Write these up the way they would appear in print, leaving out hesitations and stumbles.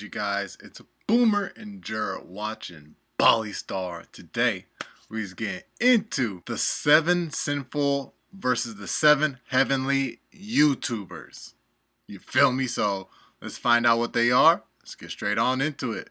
good, you guys? It's Boomer and Jared watching Bali Star. Today, we're getting into the 7 sinful versus the 7 heavenly YouTubers. You feel me? So, let's find out what they are. Let's get straight on into it.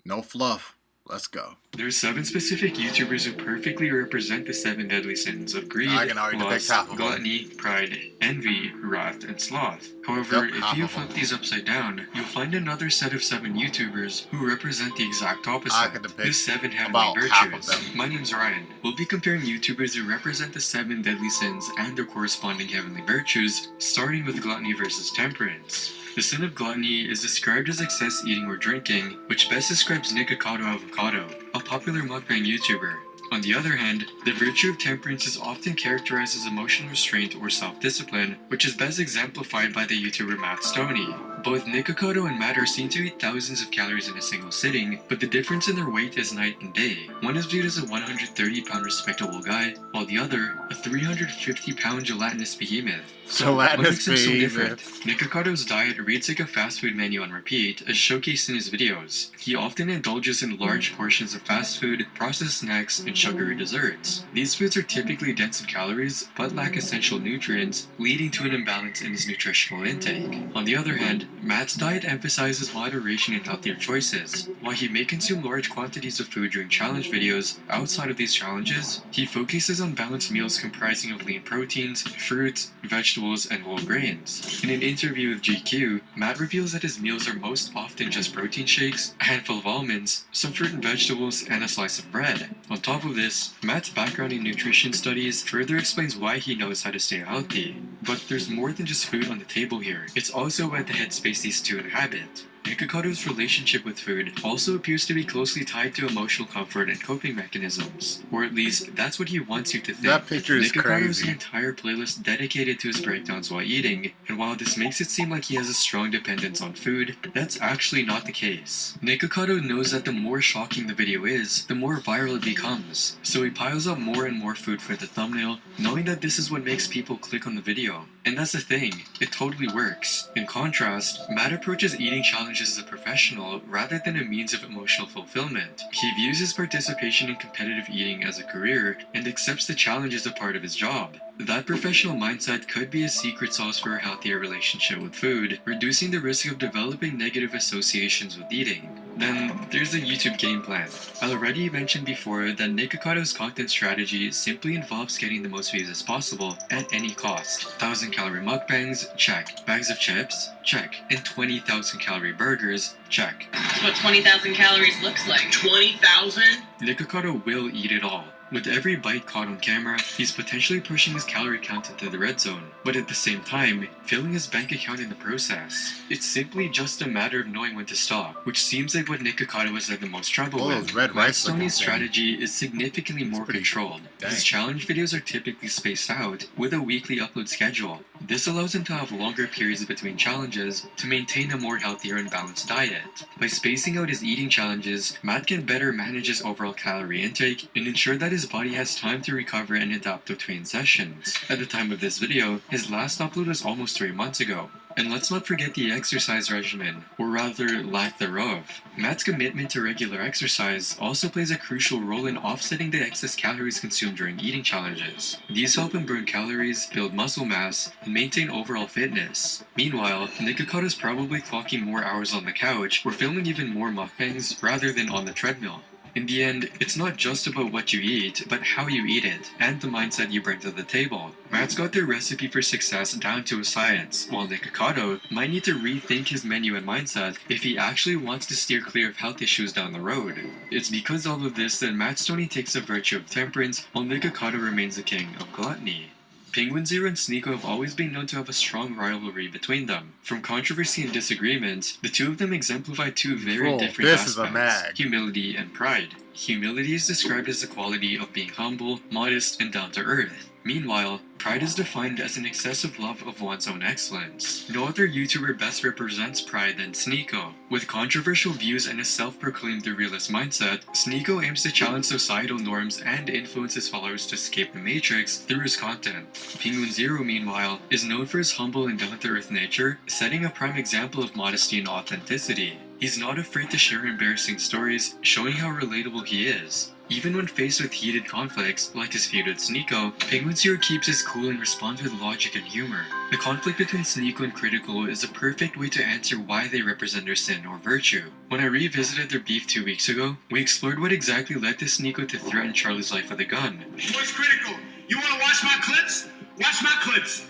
No fluff. Let's go. There's 7 specific YouTubers who perfectly represent the 7 deadly sins of greed, lust, gluttony, pride, envy, wrath, and sloth. However, if you flip these upside down, you'll find another set of 7 YouTubers who represent the exact opposite, the 7 heavenly virtues. My name's Ryan. We'll be comparing YouTubers who represent the 7 deadly sins and their corresponding heavenly virtues, starting with gluttony versus temperance. The sin of gluttony is described as excess eating or drinking, which best describes Nikocado Avocado, a popular mukbang YouTuber. On the other hand, the virtue of temperance is often characterized as emotional restraint or self-discipline, which is best exemplified by the YouTuber Matt Stoney. Both Nikocado and Matt are seen to eat thousands of calories in a single sitting, but the difference in their weight is night and day. One is viewed as a 130-pound respectable guy, while the other, a 350-pound gelatinous behemoth. So what makes him so different? Nikocado's diet reads like a fast food menu on repeat, as showcased in his videos. He often indulges in large portions of fast food, processed snacks, and sugary desserts. These foods are typically dense in calories, but lack essential nutrients, leading to an imbalance in his nutritional intake. On the other hand, Matt's diet emphasizes moderation and healthier choices. While he may consume large quantities of food during challenge videos, outside of these challenges, he focuses on balanced meals comprising of lean proteins, fruits, vegetables, and whole grains. In an interview with GQ, Matt reveals that his meals are most often just protein shakes, a handful of almonds, some fruit and vegetables, and a slice of bread. On top of this, Matt's background in nutrition studies further explains why he knows how to stay healthy. But there's more than just food on the table here. It's also about the headspace these two inhabit. Nikocado's relationship with food also appears to be closely tied to emotional comfort and coping mechanisms. Or at least, that's what he wants you to think. That picture is crazy. Has an entire playlist dedicated to his breakdowns while eating, and while this makes it seem like he has a strong dependence on food, that's actually not the case. Nikocado knows that the more shocking the video is, the more viral it becomes, so he piles up more and more food for the thumbnail, knowing that this is what makes people click on the video. And that's the thing, it totally works. In contrast, Matt approaches eating challenges as a professional rather than a means of emotional fulfillment. He views his participation in competitive eating as a career and accepts the challenge as a part of his job. That professional mindset could be a secret sauce for a healthier relationship with food, reducing the risk of developing negative associations with eating. Then, there's the YouTube game plan. I already mentioned before that Nikocado's content strategy simply involves getting the most views as possible at any cost. 1,000-calorie mukbangs? Check. Bags of chips? Check. And 20,000-calorie burgers? Check. That's what 20,000 calories looks like. 20,000? Nikocado will eat it all. With every bite caught on camera, he's potentially pushing his calorie count into the red zone, but at the same time, filling his bank account in the process. It's simply just a matter of knowing when to stop, which seems like what Nikocado has had the most trouble with. Matt Stoney's strategy is significantly more controlled. His challenge videos are typically spaced out, with a weekly upload schedule. This allows him to have longer periods between challenges to maintain a more healthier and balanced diet. By spacing out his eating challenges, Matt can better manage his overall calorie intake and ensure that his body has time to recover and adapt between sessions. At the time of this video, his last upload was almost 3 months ago. And let's not forget the exercise regimen, or rather, lack thereof. Matt's commitment to regular exercise also plays a crucial role in offsetting the excess calories consumed during eating challenges. These help him burn calories, build muscle mass, and maintain overall fitness. Meanwhile, Nikocado is probably clocking more hours on the couch or filming even more mukbangs rather than on the treadmill. In the end, it's not just about what you eat, but how you eat it, and the mindset you bring to the table. Matt's got their recipe for success down to a science, while Nikocado might need to rethink his menu and mindset if he actually wants to steer clear of health issues down the road. It's because all of this that Matt Stoney takes the virtue of temperance, while Nikocado remains the king of gluttony. Penguin Zero and Sneeko have always been known to have a strong rivalry between them. From controversy and disagreement, the two of them exemplify two very different aspects, humility and pride. Humility is described as the quality of being humble, modest, and down-to-earth. Meanwhile, pride is defined as an excessive love of one's own excellence. No other YouTuber best represents pride than Sneeko. With controversial views and a self-proclaimed realist mindset, Sneeko aims to challenge societal norms and influence his followers to escape the matrix through his content. Penguin Zero, meanwhile, is known for his humble and down-to-earth nature, setting a prime example of modesty and authenticity. He's not afraid to share embarrassing stories, showing how relatable he is. Even when faced with heated conflicts, like his feud with Sneeko, Penguin Zero keeps his cool and responds with logic and humor. The conflict between Sneeko and Critical is a perfect way to answer why they represent their sin or virtue. When I revisited their beef 2 weeks ago, we explored what exactly led to Sneeko to threaten Charlie's life with a gun. What's Critical? You wanna watch my clips? Watch my clips!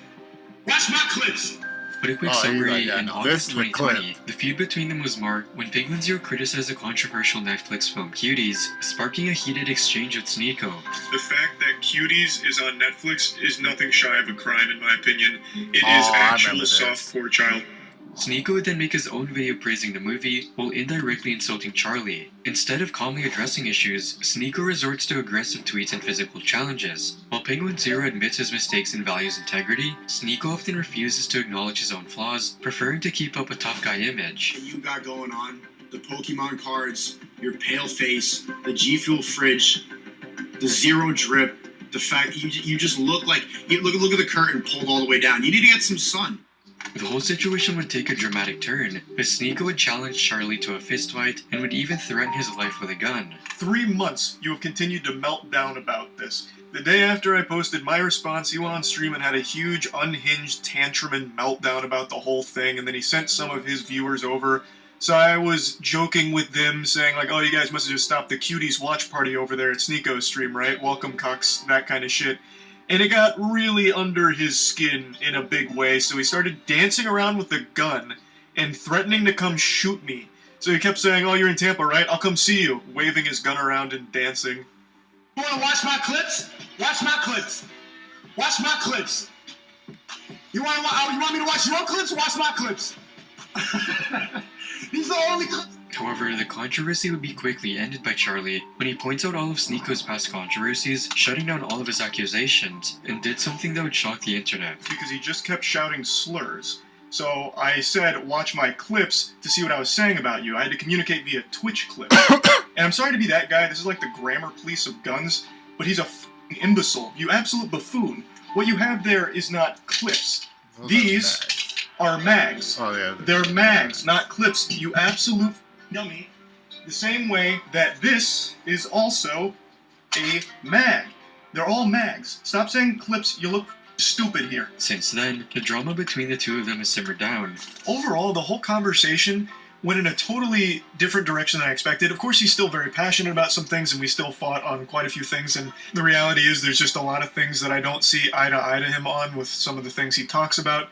Watch my clips! But a quick Oh, summary, yeah, in no, August this is the 2020, the feud between them was marked when Penguin Zero criticized the controversial Netflix film Cuties, sparking a heated exchange with Sneeko. The fact that Cuties is on Netflix is nothing shy of a crime, in my opinion. It is I actual remember this. softcore child. Sneeko would then make his own video praising the movie, while indirectly insulting Charlie. Instead of calmly addressing issues, Sneeko resorts to aggressive tweets and physical challenges. While Penguin Zero admits his mistakes and values integrity, Sneeko often refuses to acknowledge his own flaws, preferring to keep up a tough guy image. What you got going on, the Pokemon cards, your pale face, the G Fuel fridge, the zero drip, the fact that you just look like, look at the curtain pulled all the way down. You need to get some sun. The whole situation would take a dramatic turn, as Sneeko would challenge Charlie to a fistfight and would even threaten his life with a gun. 3 months you have continued to melt down about this. The day after I posted my response, he went on stream and had a huge unhinged tantrum and meltdown about the whole thing, and then he sent some of his viewers over. So I was joking with them, saying like, oh, you guys must have just stopped the Cuties watch party over there at Sneeko's stream, right? Welcome, cucks, that kind of shit. And it got really under his skin in a big way, so he started dancing around with the gun and threatening to come shoot me. So he kept saying, oh, you're in Tampa, right? I'll come see you, waving his gun around and dancing. You wanna watch my clips? Watch my clips. Watch my clips. You want me to watch your clips? Watch my clips. These are the only clips. However, the controversy would be quickly ended by Charlie when he points out all of Sneeko's past controversies, shutting down all of his accusations, and did something that would shock the internet. Because he just kept shouting slurs. So I said, watch my clips to see what I was saying about you. I had to communicate via Twitch clips. And I'm sorry to be that guy, this is like the grammar police of guns, but he's a f***ing imbecile. You absolute buffoon. What you have there is not clips. These are mags. Oh, yeah. They're mags, not clips. You absolute dummy. The same way that this is also a mag. They're all mags. Stop saying clips, you look stupid here. Since then, the drama between the two of them has simmered down. Overall, the whole conversation went in a totally different direction than I expected. Of course, he's still very passionate about some things, and we still fought on quite a few things, and the reality is there's just a lot of things that I don't see eye to eye to him on with some of the things he talks about.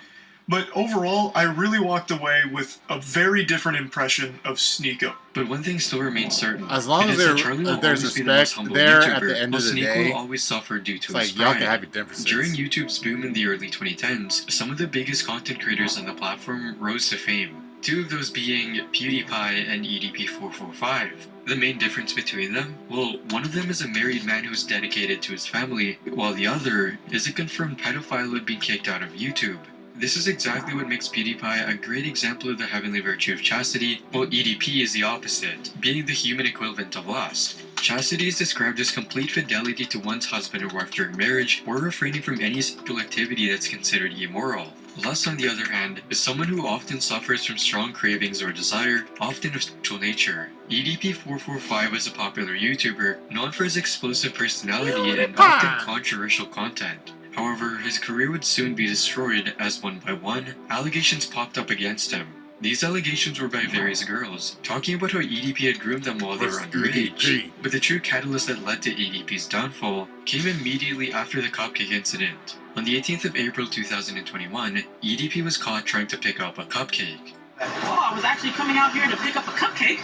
But overall, I really walked away with a very different impression of Sneeko. But one thing still remains certain. As long it as is that there- Charlie will there's always be the most respect humble there YouTuber, at the end while of the Sneeko day, will always suffer due to It's his like y'all can pride. have your differences. During YouTube's boom in the early 2010s, some of the biggest content creators on the platform rose to fame. Two of those being PewDiePie and EDP445. The main difference between them? Well, one of them is a married man who's dedicated to his family, while the other is a confirmed pedophile who had been kicked out of YouTube. This is exactly what makes PewDiePie a great example of the heavenly virtue of chastity, while EDP is the opposite, being the human equivalent of lust. Chastity is described as complete fidelity to one's husband or wife during marriage, or refraining from any sexual activity that's considered immoral. Lust, on the other hand, is someone who often suffers from strong cravings or desire, often of sexual nature. EDP445 is a popular YouTuber, known for his explosive personality and often controversial content. However, his career would soon be destroyed as one by one, allegations popped up against him. These allegations were by various girls, talking about how EDP had groomed them while they were underage. But the true catalyst that led to EDP's downfall came immediately after the cupcake incident. On the 18th of April 2021, EDP was caught trying to pick up a cupcake. Oh, I was actually coming out here to pick up a cupcake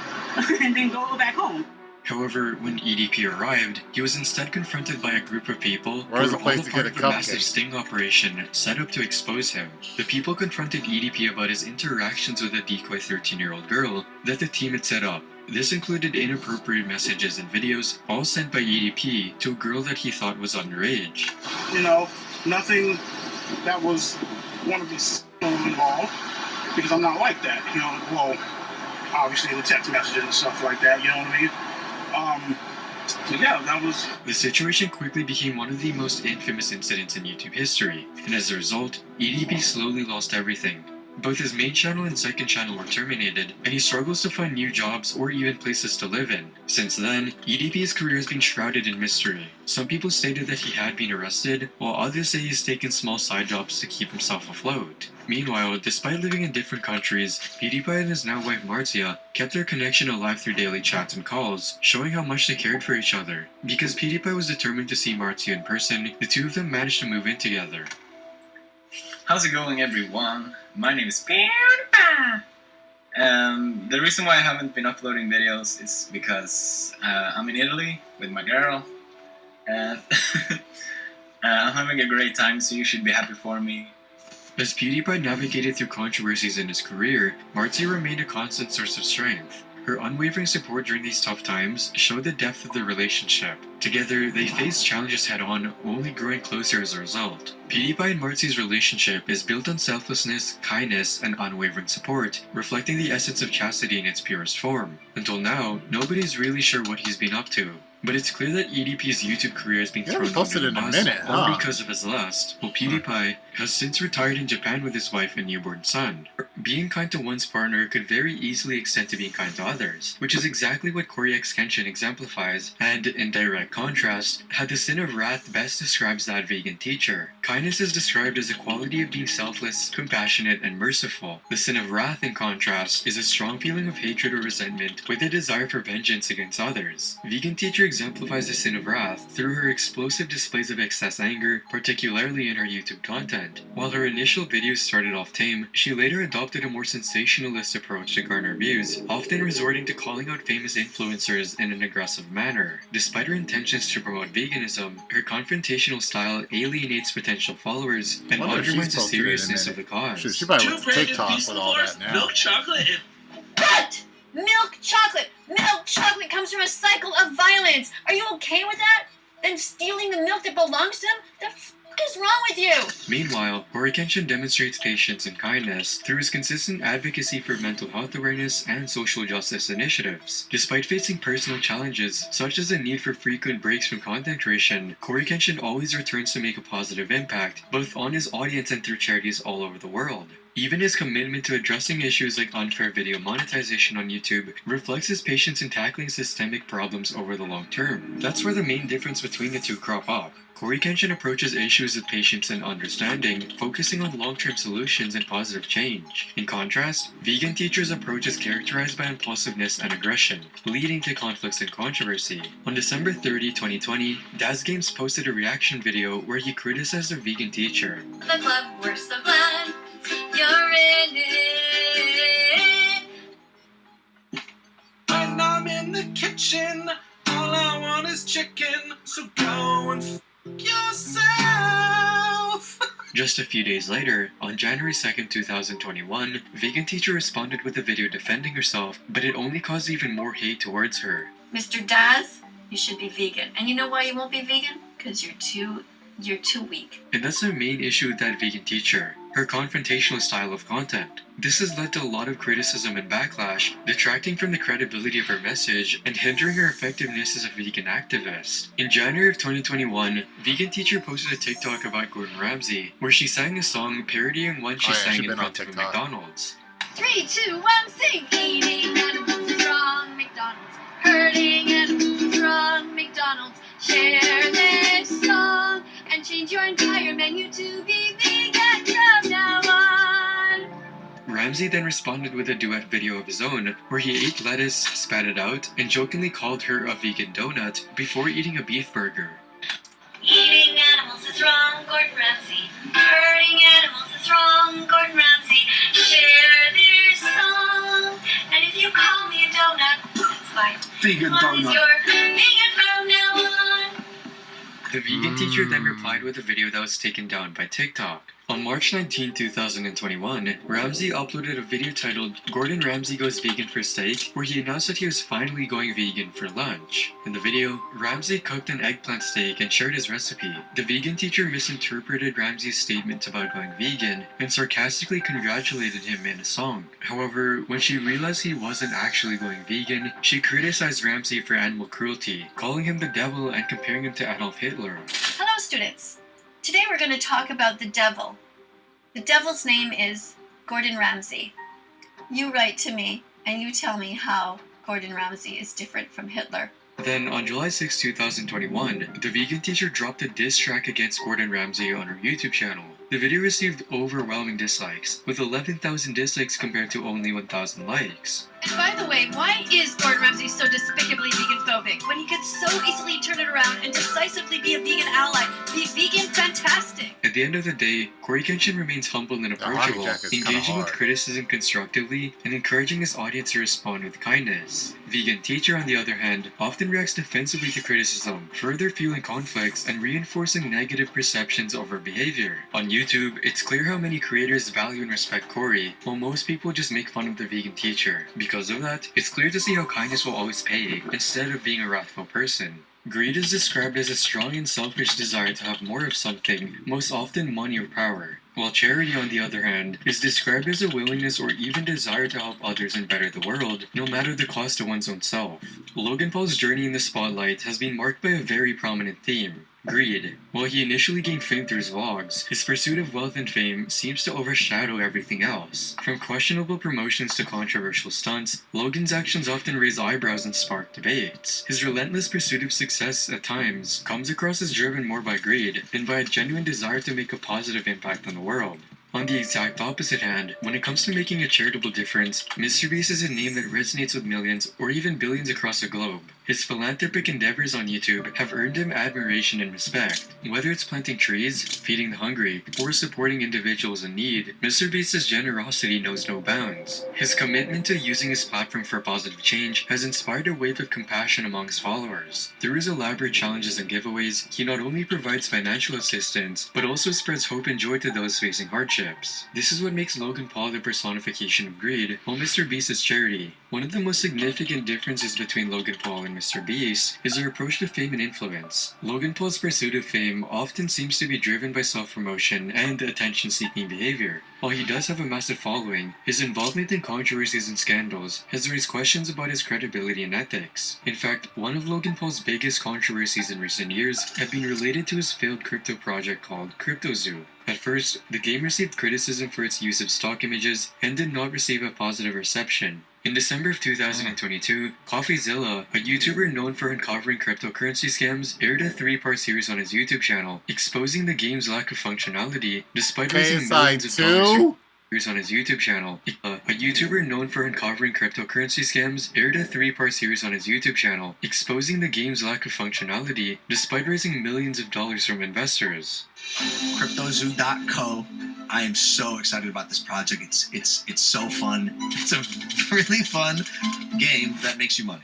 and then go back home. However, when EDP arrived, he was instead confronted by a group of people who Where's were the place all to part get a of a massive cupcake? sting operation set up to expose him. The people confronted EDP about his interactions with a decoy 13-year-old girl that the team had set up. This included inappropriate messages and videos, all sent by EDP to a girl that he thought was underage. You know, nothing that was one of these involved, because I'm not like that, you know. Well, obviously the text messages and stuff like that, you know what I mean? So yeah, that was... The situation quickly became one of the most infamous incidents in YouTube history, and as a result, EDP slowly lost everything. Both his main channel and second channel were terminated, and he struggles to find new jobs or even places to live in. Since then, EDP's career has been shrouded in mystery. Some people stated that he had been arrested, while others say he's taken small side jobs to keep himself afloat. Meanwhile, despite living in different countries, PewDiePie and his now wife Marcia kept their connection alive through daily chats and calls, showing how much they cared for each other. Because PewDiePie was determined to see Marcia in person, the two of them managed to move in together. How's it going, everyone? My name is PewDiePie. The reason why I haven't been uploading videos is because I'm in Italy with my girl, and I'm having a great time, so you should be happy for me. As PewDiePie navigated through controversies in his career, Marcia remained a constant source of strength. Her unwavering support during these tough times showed the depth of their relationship. Together, they faced challenges head-on, only growing closer as a result. PewDiePie and Marcia's relationship is built on selflessness, kindness, and unwavering support, reflecting the essence of chastity in its purest form. Until now, nobody's really sure what he's been up to. But it's clear that EDP's YouTube career has been thrown under the bus all because of his lust, while PewDiePie has since retired in Japan with his wife and newborn son. Being kind to one's partner could very easily extend to being kind to others, which is exactly what Corey X Kenshin exemplifies, and, in direct contrast, how the sin of wrath best describes that vegan teacher. Kindness is described as a quality of being selfless, compassionate, and merciful. The sin of wrath, in contrast, is a strong feeling of hatred or resentment with a desire for vengeance against others. Vegan teacher exemplifies the sin of wrath through her explosive displays of excess anger, particularly in her YouTube content. While her initial videos started off tame, she later adopted a more sensationalist approach to garner views, often resorting to calling out famous influencers in an aggressive manner. Despite her intentions to promote veganism, her confrontational style alienates potential followers and undermines the seriousness of the cause. She probably went to TikTok with all that now. Milk chocolate and What? Milk chocolate! Milk chocolate comes from a cycle of violence! Are you okay with that? Then stealing the milk that belongs to them? The f*** is wrong with you? Meanwhile, Corey Kenshin demonstrates patience and kindness through his consistent advocacy for mental health awareness and social justice initiatives. Despite facing personal challenges, such as the need for frequent breaks from content creation, Corey Kenshin always returns to make a positive impact, both on his audience and through charities all over the world. Even his commitment to addressing issues like unfair video monetization on YouTube reflects his patience in tackling systemic problems over the long term. That's where the main difference between the two crop up. Corey Kenshin approaches issues with patience and understanding, focusing on long-term solutions and positive change. In contrast, vegan teacher's approach is characterized by impulsiveness and aggression, leading to conflicts and controversy. On December 30, 2020, Daz Games posted a reaction video where he criticized the vegan teacher. The club, we're so glad you're in it. When I'm in the kitchen, all I want is chicken, so go and f*** yourself. Just a few days later, on January 2nd, 2021, vegan teacher responded with a video defending herself, but it only caused even more hate towards her. Mr. Daz, you should be vegan. And you know why you won't be vegan? Because you're too weak. And that's the main issue with that vegan teacher, her confrontational style of content. This has led to a lot of criticism and backlash, detracting from the credibility of her message and hindering her effectiveness as a vegan activist. In January of 2021, vegan teacher posted a TikTok about Gordon Ramsay, where she sang a song parodying one she sang in front of a McDonald's. 3, 2, 1, sing! Eating animals is wrong, McDonald's. Hurting animals is wrong, McDonald's. Share this song and change your entire menu to be vegan from now on. Ramsay then responded with a duet video of his own, where he ate lettuce, spat it out, and jokingly called her a vegan donut before eating a beef burger. Eating animals is wrong, Gordon Ramsay. Hurting animals is wrong, Gordon Ramsay. Share this song, and if you call me a donut, that's fine. Vegan As long as donut. you're vegan from now on. The vegan teacher then replied with a video that was taken down by TikTok. On March 19, 2021, Ramsay uploaded a video titled Gordon Ramsay Goes Vegan for Steak, where he announced that he was finally going vegan for lunch. In the video, Ramsay cooked an eggplant steak and shared his recipe. The vegan teacher misinterpreted Ramsay's statement about going vegan and sarcastically congratulated him in a song. However, when she realized he wasn't actually going vegan, she criticized Ramsay for animal cruelty, calling him the devil and comparing him to Adolf Hitler. Hello, students. Today we're going to talk about the devil. The devil's name is Gordon Ramsay. You write to me and you tell me how Gordon Ramsay is different from Hitler. Then, on July 6, 2021, the vegan teacher dropped a diss track against Gordon Ramsay on her YouTube channel. The video received overwhelming dislikes, with 11,000 dislikes compared to only 1,000 likes. And by the way, why is Gordon Ramsay so despicably vegan-phobic when he could so easily turn it around and decisively be a vegan ally? Be vegan fantastic! At the end of the day, Corey Kenshin remains humble and approachable, engaging with criticism constructively and encouraging his audience to respond with kindness. Vegan Teacher, on the other hand, often reacts defensively to criticism, further fueling conflicts and reinforcing negative perceptions of her behavior. On YouTube, it's clear how many creators value and respect Corey, while most people just make fun of the Vegan Teacher. Because of that, it's clear to see how kindness will always pay, instead of being a wrathful person. Greed is described as a strong and selfish desire to have more of something, most often money or power. While charity, on the other hand, is described as a willingness or even desire to help others and better the world, no matter the cost to one's own self. Logan Paul's journey in the spotlight has been marked by a very prominent theme: greed. While he initially gained fame through his vlogs, his pursuit of wealth and fame seems to overshadow everything else. From questionable promotions to controversial stunts, Logan's actions often raise eyebrows and spark debates. His relentless pursuit of success at times comes across as driven more by greed than by a genuine desire to make a positive impact on the world. On the exact opposite hand, when it comes to making a charitable difference, MrBeast is a name that resonates with millions or even billions across the globe. His philanthropic endeavors on YouTube have earned him admiration and respect. Whether it's planting trees, feeding the hungry, or supporting individuals in need, MrBeast's generosity knows no bounds. His commitment to using his platform for positive change has inspired a wave of compassion among his followers. Through his elaborate challenges and giveaways, he not only provides financial assistance, but also spreads hope and joy to those facing hardships. This is what makes Logan Paul the personification of greed, while MrBeast is charity. One of the most significant differences between Logan Paul and MrBeast is their approach to fame and influence. Logan Paul's pursuit of fame often seems to be driven by self-promotion and attention-seeking behavior. While he does have a massive following, his involvement in controversies and scandals has raised questions about his credibility and ethics. In fact, one of Logan Paul's biggest controversies in recent years have been related to his failed crypto project called CryptoZoo. At first, the game received criticism for its use of stock images and did not receive a positive reception. In December of 2022, CoffeeZilla, a YouTuber known for uncovering cryptocurrency scams, aired a 3-part series on his YouTube channel, exposing the game's lack of functionality, despite raising millions of dollars on his YouTube channel. A YouTuber known for uncovering cryptocurrency scams aired a 3-part series on his YouTube channel, exposing the game's lack of functionality, despite raising millions of dollars from investors. CryptoZoo.co. I am so excited about this project. It's so fun. It's a really fun game that makes you money.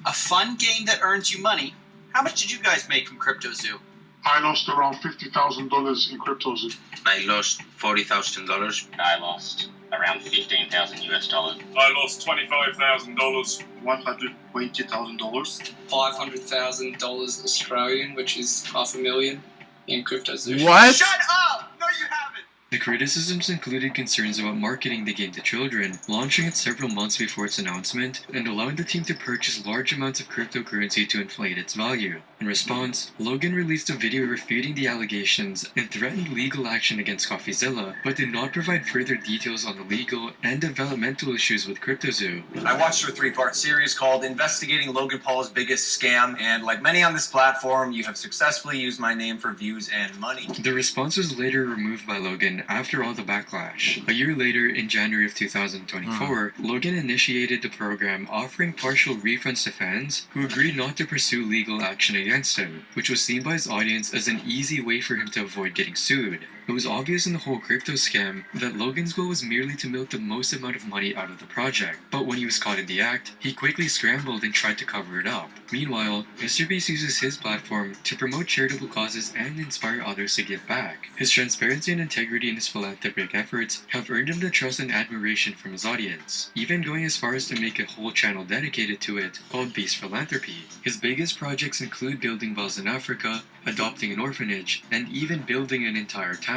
A fun game that earns you money? How much did you guys make from CryptoZoo? I lost around $50,000 in CryptoZoo. I lost $40,000. I lost around $15,000 US. I lost $25,000. $120,000. $500,000 Australian, which is $500,000 in CryptoZoo. What? Shut up! No, you haven't! The criticisms included concerns about marketing the game to children, launching it several months before its announcement, and allowing the team to purchase large amounts of cryptocurrency to inflate its value. In response, Logan released a video refuting the allegations and threatened legal action against CoffeeZilla, but did not provide further details on the legal and developmental issues with CryptoZoo. I watched your 3-part series called Investigating Logan Paul's Biggest Scam, and like many on this platform, you have successfully used my name for views and money. The response was later removed by Logan after all the backlash. A year later, in January of 2024, Logan initiated the program offering partial refunds to fans who agreed not to pursue legal action against him, which was seen by his audience as an easy way for him to avoid getting sued. It was obvious in the whole crypto scam that Logan's goal was merely to milk the most amount of money out of the project, but when he was caught in the act, he quickly scrambled and tried to cover it up. Meanwhile, MrBeast uses his platform to promote charitable causes and inspire others to give back. His transparency and integrity in his philanthropic efforts have earned him the trust and admiration from his audience, even going as far as to make a whole channel dedicated to it called Beast Philanthropy. His biggest projects include building wells in Africa, adopting an orphanage, and even building an entire town.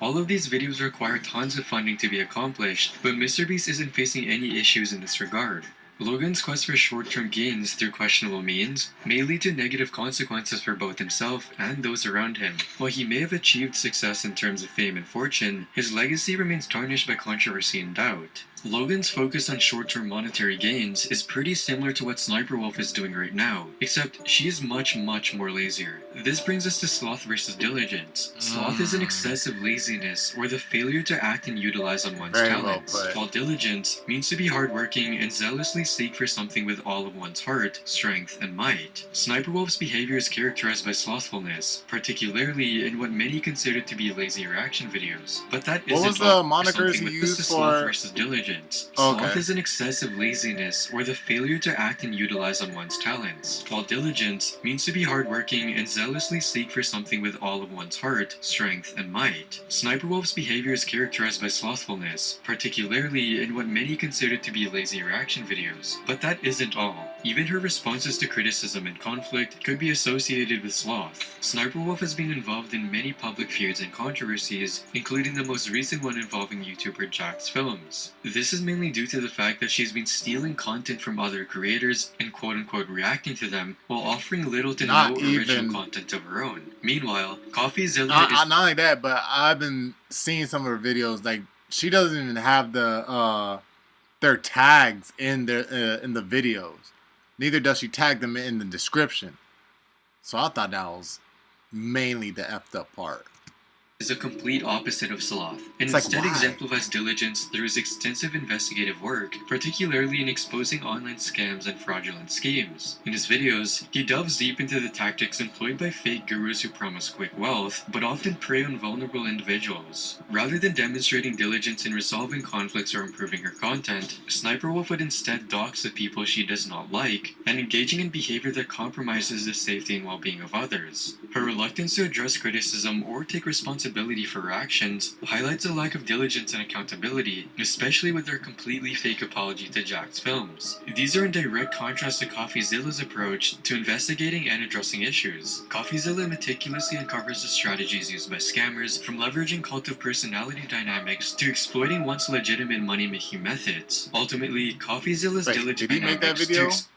All of these videos require tons of funding to be accomplished, but MrBeast isn't facing any issues in this regard. Logan's quest for short-term gains through questionable means may lead to negative consequences for both himself and those around him. While he may have achieved success in terms of fame and fortune, his legacy remains tarnished by controversy and doubt. Logan's focus on short-term monetary gains is pretty similar to what Sniper Wolf is doing right now, except she is much more lazier. This brings us to Sloth versus Diligence. Sloth is an excessive laziness or the failure to act and utilize on one's talents, while Diligence means to be hardworking and zealously seek for something with all of one's heart, strength, and might. Sniper Wolf's behavior is characterized by slothfulness, particularly in what many consider to be lazy reaction videos. But that isn't what was the monikers he used for Sloth versus Diligence. Sloth is an excessive laziness or the failure to act and utilize on one's talents, while Diligence means to be hardworking and zealously seek for something with all of one's heart, strength, and might. Sniper Wolf's behavior is characterized by slothfulness, particularly in what many consider to be lazy reaction videos. But that isn't all. Even her responses to criticism and conflict could be associated with sloth. Sniper Wolf has been involved in many public feuds and controversies, including the most recent one involving YouTuber Jack's Films. This is mainly due to the fact that she's been stealing content from other creators and quote-unquote reacting to them while offering little to no original content of her own. Meanwhile, CoffeeZilla is... Not only that, but I've been seeing some of her videos, like, she doesn't even have their tags in the videos. Neither does she tag them in the description. So I thought that was mainly the effed up part. Is a complete opposite of Sloth, and It's instead like, why? exemplifies diligence through his extensive investigative work, particularly in exposing online scams and fraudulent schemes. In his videos, he delves deep into the tactics employed by fake gurus who promise quick wealth, but often prey on vulnerable individuals. Rather than demonstrating diligence in resolving conflicts or improving her content, Sniper Wolf would instead dox the people she does not like, and engaging in behavior that compromises the safety and well-being of others. Her reluctance to address criticism or take responsibility for her actions highlights a lack of diligence and accountability, especially with their completely fake apology to Jack's Films. These are in direct contrast to CoffeeZilla's approach to investigating and addressing issues. CoffeeZilla meticulously uncovers the strategies used by scammers, from leveraging cult of personality dynamics to exploiting once legitimate money-making methods. Ultimately, CoffeeZilla's diligence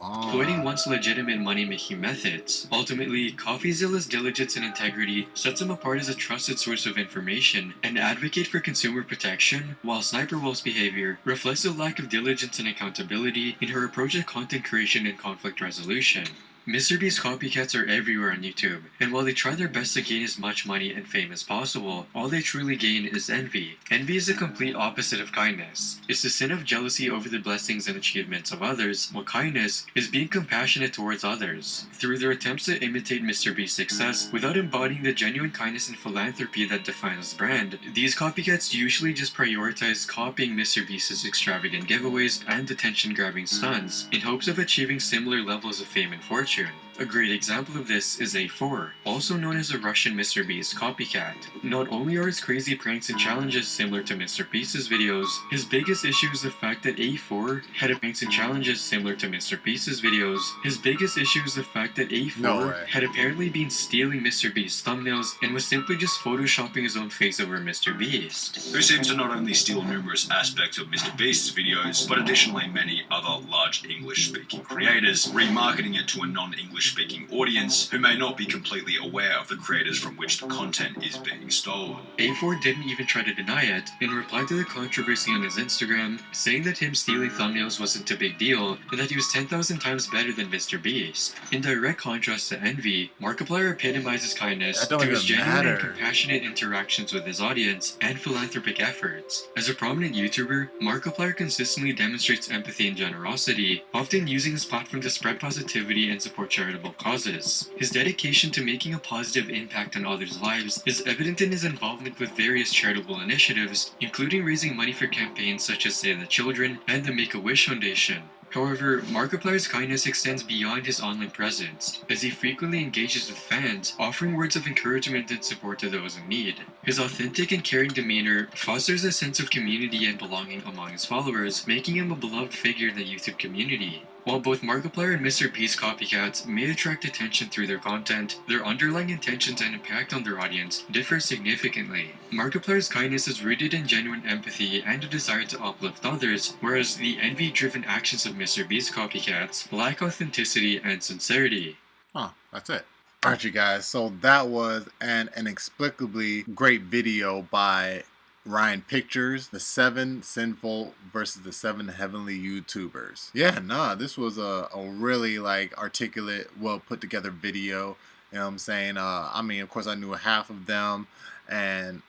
exploiting once legitimate money-making methods. Ultimately, CoffeeZilla's diligence and integrity sets him apart as a trusted source of information and advocate for consumer protection, while Sniper Wolf's behavior reflects a lack of diligence and accountability in her approach to content creation and conflict resolution. MrBeast copycats are everywhere on YouTube, and while they try their best to gain as much money and fame as possible, all they truly gain is envy. Envy is the complete opposite of kindness. It's the sin of jealousy over the blessings and achievements of others, while kindness is being compassionate towards others. Through their attempts to imitate MrBeast's success without embodying the genuine kindness and philanthropy that defines his brand, these copycats usually just prioritize copying MrBeast's extravagant giveaways and attention-grabbing stunts in hopes of achieving similar levels of fame and fortune. A great example of this is A4, also known as a Russian MrBeast copycat. Not only are his crazy pranks and challenges similar to MrBeast's videos, his biggest issue is the fact that A4 had pranks and challenges similar to MrBeast's videos. His biggest issue is the fact that A4 had apparently been stealing MrBeast's thumbnails and was simply just photoshopping his own face over MrBeast. Who seems to not only steal numerous aspects of MrBeast's videos, but additionally many other large English-speaking creators, remarketing it to a non-English speaking audience who may not be completely aware of the creators from which the content is being stolen. A4 didn't even try to deny it, in reply to the controversy on his Instagram, saying that him stealing thumbnails wasn't a big deal, and that he was 10,000 times better than MrBeast. In direct contrast to envy, Markiplier epitomizes kindness through his genuine and compassionate interactions with his audience and philanthropic efforts. As a prominent YouTuber, Markiplier consistently demonstrates empathy and generosity, often using his platform to spread positivity and support charitable causes. His dedication to making a positive impact on others' lives is evident in his involvement with various charitable initiatives, including raising money for campaigns such as Save the Children and the Make-A-Wish Foundation. However, Markiplier's kindness extends beyond his online presence, as he frequently engages with fans, offering words of encouragement and support to those in need. His authentic and caring demeanor fosters a sense of community and belonging among his followers, making him a beloved figure in the YouTube community. While both Markiplier and Mr. Beast copycats may attract attention through their content, their underlying intentions and impact on their audience differ significantly. Markiplier's kindness is rooted in genuine empathy and a desire to uplift others, whereas the envy-driven actions of Mr. Beast copycats lack authenticity and sincerity. Huh, that's it. Alright you guys, so that was an inexplicably great video by Ryan Pictures, the 7 Sinful versus the 7 Heavenly YouTubers. Yeah, nah, this was a really like articulate, well put together video. You know what I'm saying? I mean, of course I knew half of them, and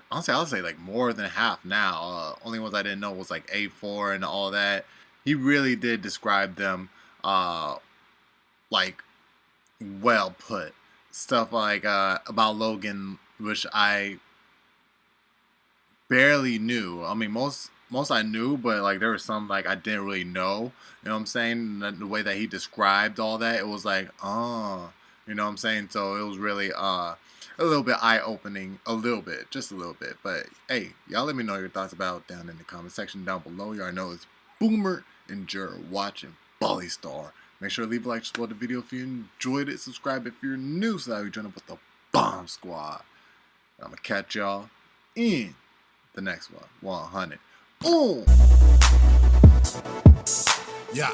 honestly I would say like more than half now. Only ones I didn't know was like A4 and all that. He really did describe them like well put. Stuff like about Logan, which I barely knew. I mean, most I knew, but like there was some like I didn't really know. You know what I'm saying? The way that he described all that, it was like, oh, you know what I'm saying? So it was really a little bit eye-opening, a little bit, just a little bit. But hey, y'all let me know your thoughts about it down in the comment section down below. Y'all know it's Boomer and Jer watching Bali Star. Make sure to leave a like, support the video if you enjoyed it. Subscribe if you're new so that you join up with the Bomb Squad. I'm going to catch y'all in the next one. 100. Ooh! Yeah.